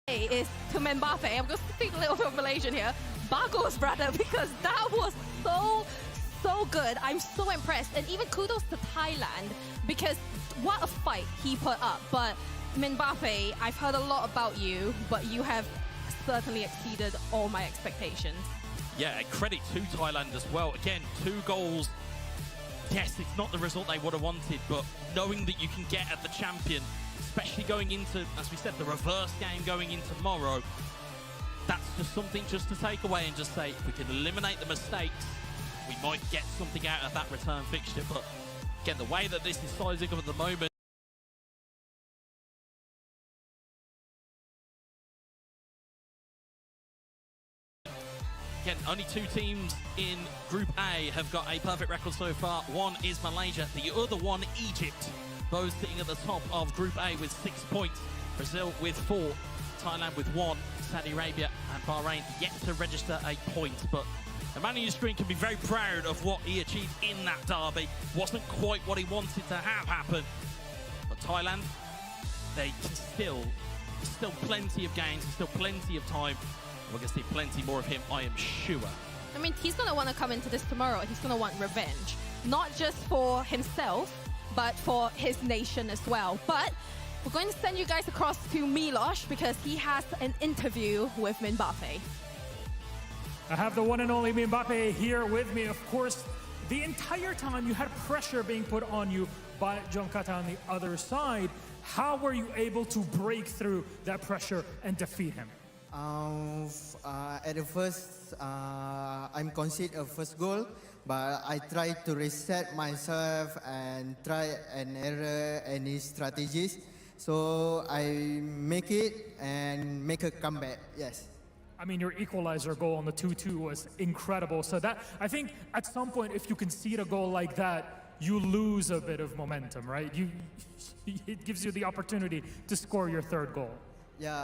is to Mbappe. I'm going to speak a little bit of Malaysian here. Bagus, brother, because that was so good. I'm so impressed. And even kudos to Thailand, because what a fight he put up. But Mbappe, I've heard a lot about you, but you have certainly exceeded all my expectations. Yeah, credit to Thailand as well. Again, 2 goals. Yes, it's not the result they would have wanted, but knowing that you can get at the champion, especially going into, as we said, the reverse game going in tomorrow, that's just something just to take away and just say, if we can eliminate the mistakes, we might get something out of that return fixture. But again, the way that this is sizing up at the moment, again, only 2 teams in Group A have got a perfect record so far. One is Malaysia, the other one Egypt. Both sitting at the top of Group A with 6 points. Brazil with 4, Thailand with 1, Saudi Arabia and Bahrain yet to register a point. But the man on your screen can be very proud of what he achieved in that derby. Wasn't quite what he wanted to have happen. But Thailand, they can still plenty of games, still plenty of time. We're going to see plenty more of him, I am sure. I mean, he's going to want to come into this tomorrow. He's going to want revenge. Not just for himself, but for his nation as well. But we're going to send you guys across to Milos because he has an interview with Mbappe. I have the one and only Mbappe here with me. Of course, the entire time you had pressure being put on you by Jonkata on the other side. How were you able to break through that pressure and defeat him? At the first, I'm conceded a first goal, but I tried to reset myself and try an error any strategies. So I make it and make a comeback, yes. I mean, your equalizer goal on the 2-2 was incredible. So that, I think at some point, if you concede a goal like that, you lose a bit of momentum, right? It gives you the opportunity to score your 3rd goal. Yeah,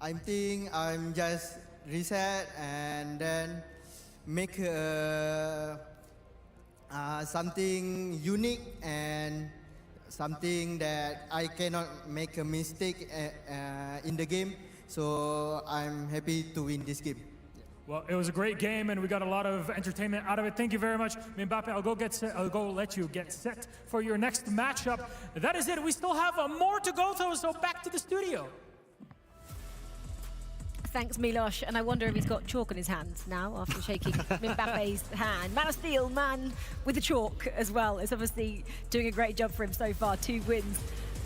I think I'm just reset and then make something unique and something that I cannot make a mistake in the game. So I'm happy to win this game. Well, it was a great game, and we got a lot of entertainment out of it. Thank you very much, Mbappe. I'll go let you get set for your next matchup. That is it. We still have more to go through, so back to the studio. Thanks, Milos. And I wonder if he's got chalk on his hands now after shaking Mbappe's hand. Man of Steel, man with the chalk as well, is obviously doing a great job for him so far. 2 wins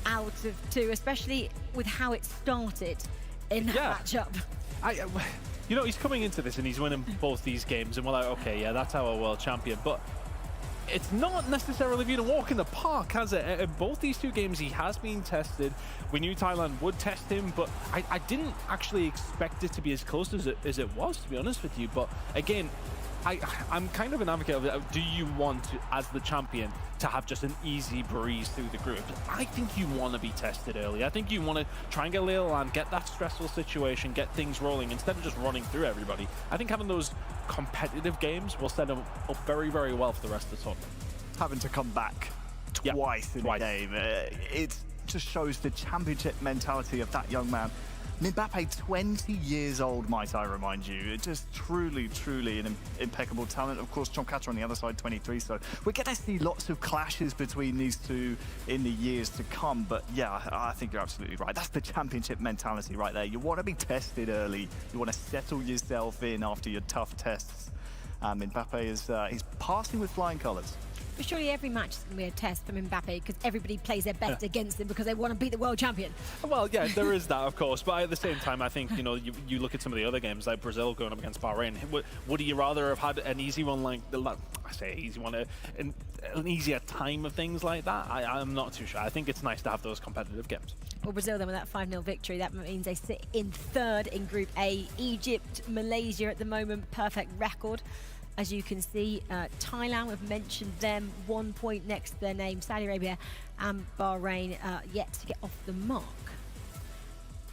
out of 2, especially with how it started in that matchup. You know, he's coming into this and he's winning both these games, and we're like, okay, yeah, that's our world champion. But it's not necessarily been a walk in the park, has it? In both these 2 games, he has been tested. We knew Thailand would test him, but I didn't actually expect it to be as close as it was, to be honest with you. But again, I'm kind of an advocate of it. Do you want to, as the champion, to have just an easy breeze through the group? I think you want to be tested early. I think you want to try and get a little land, get that stressful situation, get things rolling instead of just running through everybody. I think having those competitive games will set them up very, very well for the rest of the tournament. Having to come back twice in a game, it just shows the championship mentality of that young man. Mbappe, 20 years old, might I remind you. Just truly, truly an impeccable talent. Of course, Jonkata on the other side, 23. So we're going to see lots of clashes between these 2 in the years to come. But yeah, I think you're absolutely right. That's the championship mentality right there. You want to be tested early. You want to settle yourself in after your tough tests. Mbappe is he's passing with flying colours. But surely every match is going to be a test for Mbappe because everybody plays their best against him because they want to beat the world champion. Well, yeah, there is that, of course. But at the same time, I think, you know, you look at some of the other games, like Brazil going up against Bahrain. Would you rather have had an easy one like, I say easy one, an easier time of things like that? I'm not too sure. I think it's nice to have those competitive games. Well, Brazil then with that 5-0 victory, that means they sit in 3rd in Group A. Egypt, Malaysia at the moment, perfect record. As you can see, Thailand, we've mentioned them, 1 point next to their name. Saudi Arabia and Bahrain yet to get off the mark.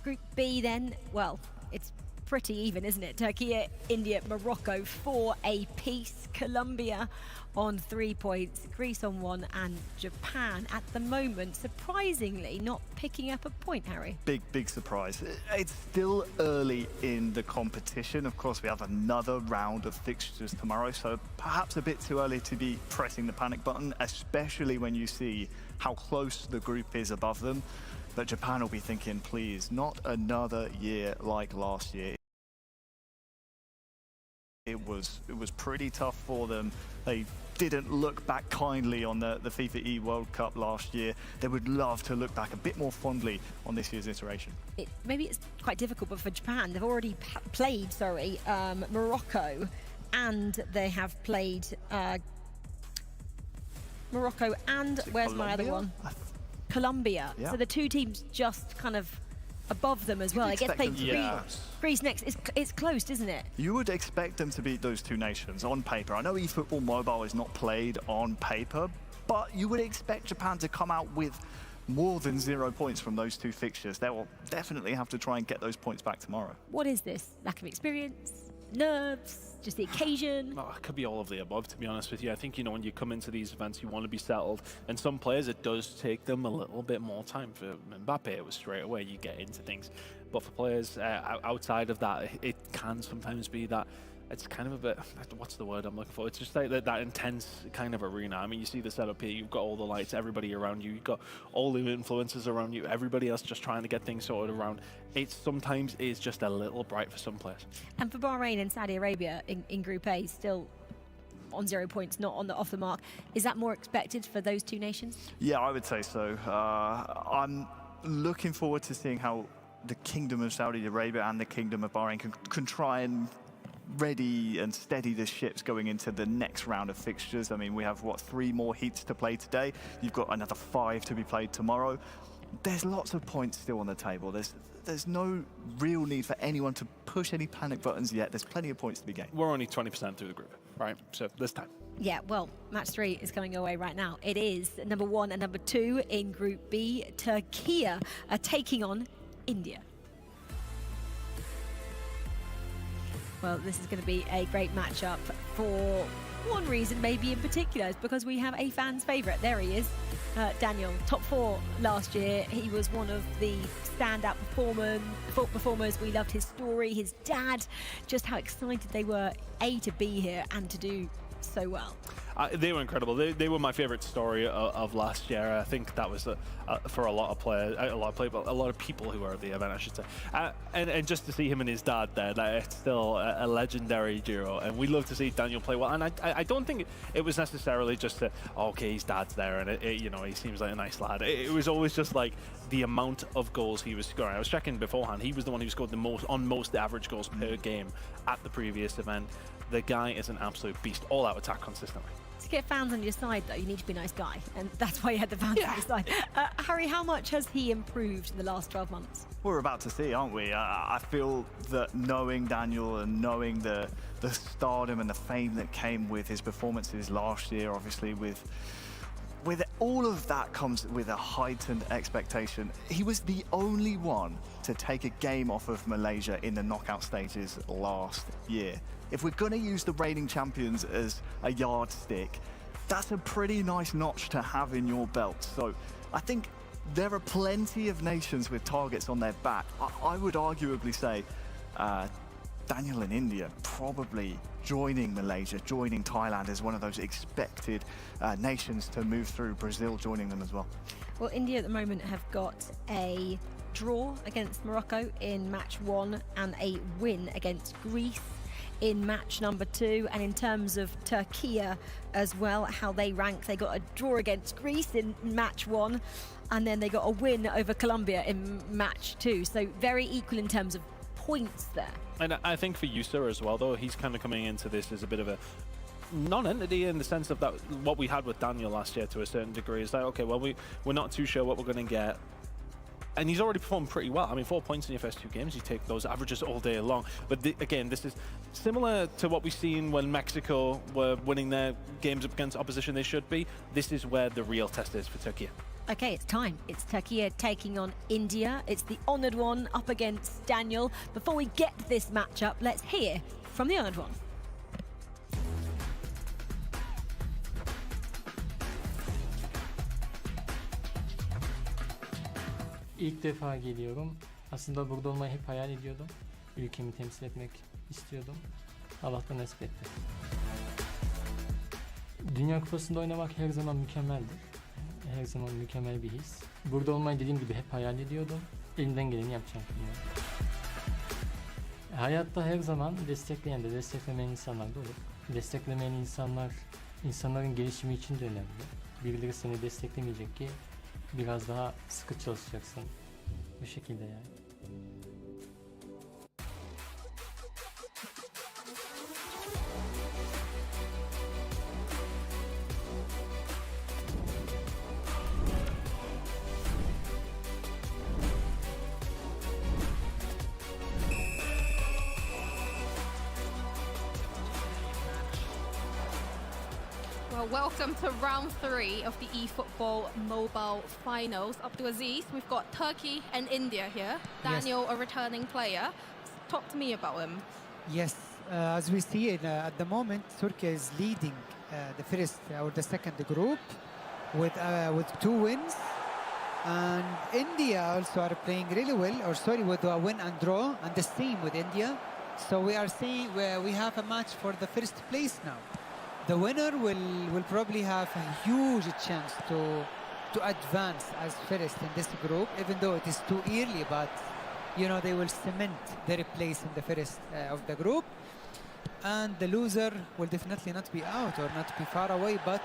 Group B then, well, it's pretty even, isn't it? Turkey, India, Morocco 4 apiece. Colombia on 3 points, Greece on 1, and Japan at the moment, surprisingly, not picking up a point, Harry. Big surprise. It's still early in the competition. Of course, we have another round of fixtures tomorrow, so perhaps a bit too early to be pressing the panic button, especially when you see how close the group is above them. But Japan will be thinking, please, not another year like last year. It was pretty tough for them. They didn't look back kindly on the FIFAe World Cup last year. They would love to look back a bit more fondly on this year's iteration. Maybe it's quite difficult, but for Japan, they've already played, Morocco, and they have played Morocco and where's my other one? Colombia. Yeah. So the two teams just kind of above them as well. I guess played Greece next. It's close, isn't it? You would expect them to beat those two nations on paper. I know eFootball Mobile is not played on paper, but you would expect Japan to come out with more than 0 points from those two fixtures. They will definitely have to try and get those points back tomorrow. What is this? Lack of experience? Nerves? Just the occasion? Oh, it could be all of the above, to be honest with you. I think, you know, when you come into these events, you want to be settled. And some players, it does take them a little bit more time. For Mbappe, it was straight away, you get into things. But for players outside of that, it can sometimes be that it's kind of a bit, what's the word I'm looking for? It's just like that intense kind of arena. I mean, you see the setup here, you've got all the lights, everybody around you, you've got all the influencers around you, everybody else just trying to get things sorted around. It sometimes is just a little bright for some players. And for Bahrain and Saudi Arabia in Group A, still on 0 points, not off the mark. Is that more expected for those two nations? Yeah, I would say so. I'm looking forward to seeing how the Kingdom of Saudi Arabia and the Kingdom of Bahrain can try and ready and steady the ships going into the next round of fixtures. I mean, we have, what, 3 more heats to play today. You've got another 5 to be played tomorrow. There's lots of points still on the table. There's no real need for anyone to push any panic buttons yet. There's plenty of points to be gained. We're only 20% through the group, right? So this time. Yeah, well, match 3 is coming away right now. It is number 1 and number 2 in Group B. Turkey are taking on India. Well, this is going to be a great matchup for one reason, maybe in particular, is because we have a fan's favourite. There he is, Daniel. Top 4 last year. He was one of the standout performers. We loved his story, his dad, just how excited they were, to be here and to do so well. They were incredible. They were my favourite story of last year. I think that was for a lot of players, a lot of people who were at the event, I should say. And just to see him and his dad there, it's still a legendary duo. And we love to see Daniel play well. And I don't think it was necessarily just okay, his dad's there, and you know, he seems like a nice lad. It was always just like the amount of goals he was scoring. I was checking beforehand. He was the one who scored the most average goals per game at the previous event. The guy is an absolute beast, all-out attack consistently. To get fans on your side, though, you need to be a nice guy, and that's why you had the fans on your side. Harry, how much has he improved in the last 12 months? We're about to see, aren't we? I feel that knowing Daniel and knowing the stardom and the fame that came with his performances last year, obviously with all of that comes with a heightened expectation. He was the only one to take a game off of Malaysia in the knockout stages last year. If we're going to use the reigning champions as a yardstick, that's a pretty nice notch to have in your belt. So I think there are plenty of nations with targets on their back. I would arguably say Daniel and India probably joining Malaysia, joining Thailand as one of those expected nations to move through, Brazil joining them as well. Well, India at the moment have got a draw against Morocco in match 1 and a win against Greece in match number 2. And in terms of Turkey as well, how they rank, they got a draw against Greece in match 1, and then they got a win over Colombia in match 2. So very equal in terms of points there. And I think for Yusa as well, though, he's kind of coming into this as a bit of a non-entity in the sense of that what we had with Daniel last year to a certain degree is that, okay, well, we're not too sure what we're going to get. And he's already performed pretty well. I mean, 4 points in your first 2 games, you take those averages all day long. But again, this is similar to what we've seen when Mexico were winning their games up against opposition they should be. This is where the real test is for Turkey. Okay, it's time. It's Turkey taking on India. It's the honoured one up against Daniel. Before we get to this matchup, let's hear from the honoured one. İlk defa geliyorum. Aslında burada olmayı hep hayal ediyordum. Ülkemi temsil etmek istiyordum. Allah da nasip etti. Dünya Kupası'nda oynamak her zaman mükemmeldir. Her zaman mükemmel bir his. Burada olmayı dediğim gibi hep hayal ediyordum. Elimden geleni yapacağım. Hayatta her zaman destekleyen de desteklemeyen insanlar da olur. Desteklemeyen insanlar, insanların gelişimi için de önemli. Birileri seni destekleyemeyecek ki biraz daha sıkı çalışacaksın. Bu şekilde yani. Well, welcome to round 3 of the eFootball mobile finals. Abdulaziz, we've got Turkey and India here. Daniel, a returning player. Talk to me about him. Yes, as we see it, at the moment, Turkey is leading the first or the second group with 2 wins. And India also are playing really well, with a win and draw, and the same with India. So we are saying we have a match for the first place now. The winner will probably have a huge chance to advance as first in this group, even though it is too early, but you know they will cement their place in the first of the group. And the loser will definitely not be out or not be far away, but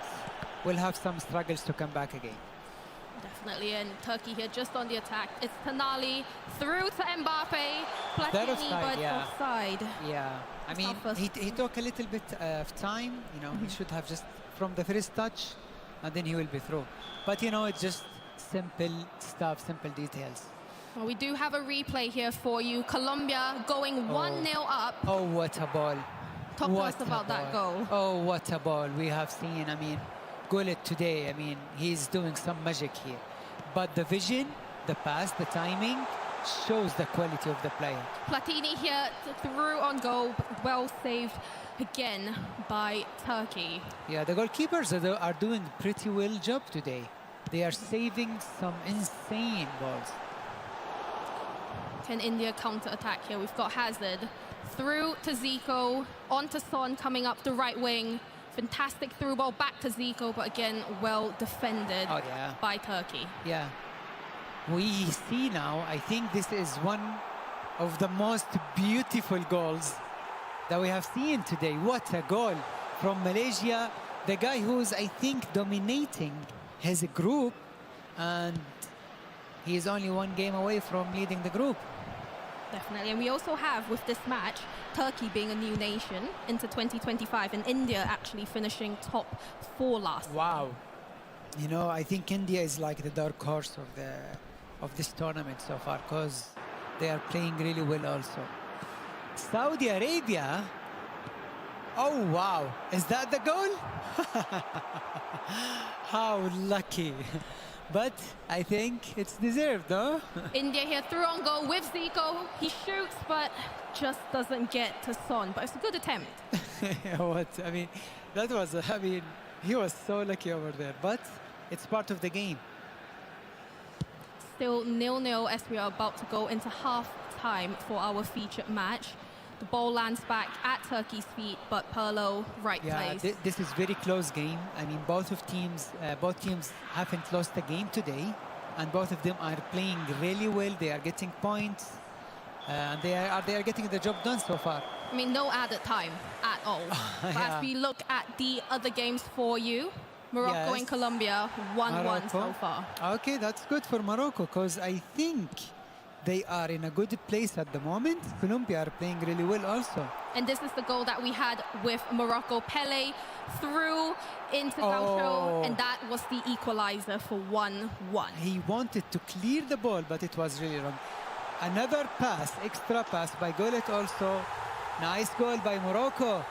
will have some struggles to come back again. Definitely, and Turkey here just on the attack. It's Tanali through to Mbappe. Platini, but offside. Yeah, I mean, he took a little bit of time. You know, he should have just from the first touch, and then he will be through. But you know, it's just simple stuff, simple details. Well, we do have a replay here for you. Colombia going 1-0 up. Oh, what a ball! Talk to us about that goal. Oh, what a ball we have seen. I mean, Gullit today, I mean, he's doing some magic here. But the vision, the pass, the timing shows the quality of the player. Platini here through on goal, but well saved again by Turkey. Yeah, the goalkeepers are doing pretty well job today. They are saving some insane balls. Can India counter-attack here? We've got Hazard through to Zico, on to Son coming up the right wing. Fantastic through ball back to Zico, but again, well defended by Turkey. Yeah. We see now, I think this is one of the most beautiful goals that we have seen today. What a goal from Malaysia. The guy who's, I think, dominating his group, and he is only 1 game away from leading the group. Definitely, and we also have, with this match, Turkey being a new nation into 2025, and India actually finishing top 4 last. Wow. You know, I think India is like the dark horse of this tournament so far, because they are playing really well also. Saudi Arabia, oh wow, is that the goal? How lucky. But I think it's deserved, though. India here through on goal with Zico. He shoots, but just doesn't get to Son. But it's a good attempt. What? I mean, that was, I mean, he was so lucky over there. But it's part of the game. Still 0-0 as we are about to go into half-time for our featured match. The ball lands back at Turkey's feet, but Pirlo right place. This is very close game. I mean, both teams haven't lost a game today, and both of them are playing really well. They are getting points, and they are getting the job done so far. I mean, no added time at all. But as we look at the other games for you, Morocco and Colombia 1-1 so far. Okay, that's good for Morocco, because I think they are in a good place at the moment. Colombia are playing really well also. And this is the goal that we had with Morocco. Pele through into Gaucho, and that was the equalizer for 1-1. He wanted to clear the ball, but it was really wrong. Another pass, extra pass by Gullit also. Nice goal by Morocco.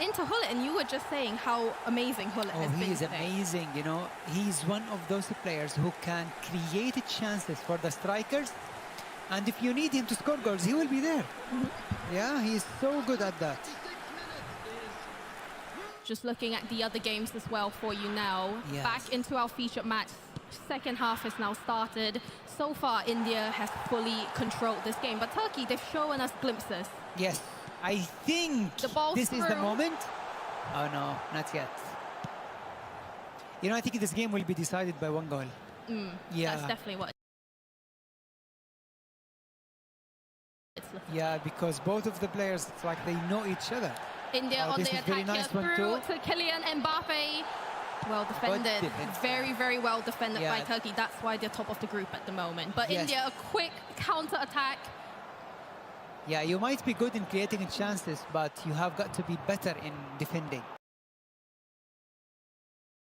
into Hullet, and you were just saying how amazing Hullet has been he is today. amazing, you know. He's one of those players who can create chances for the strikers, and if you need him to score goals, he will be there. Yeah, he's so good at that. Just looking at the other games as well for you now. Yes. Back into our featured match. Second half has now started. So far, India has fully controlled this game, but Turkey, they've shown us glimpses. Yes, I think The ball's this is the through. moment. Oh no, not yet. You know, I think this game will be decided by one goal. Yeah, That's definitely what it's looking. yeah, because both of the players, it's like they know each other. India on this the is very attack nice here, one through too. to Kylian Mbappe. Well defended. defense. Very, very well defended by Yeah. Turkey. That's why they're top of the group at the moment. But Yes. India, a quick counter-attack. Yeah, you might be good in creating chances, but you have got to be better in defending.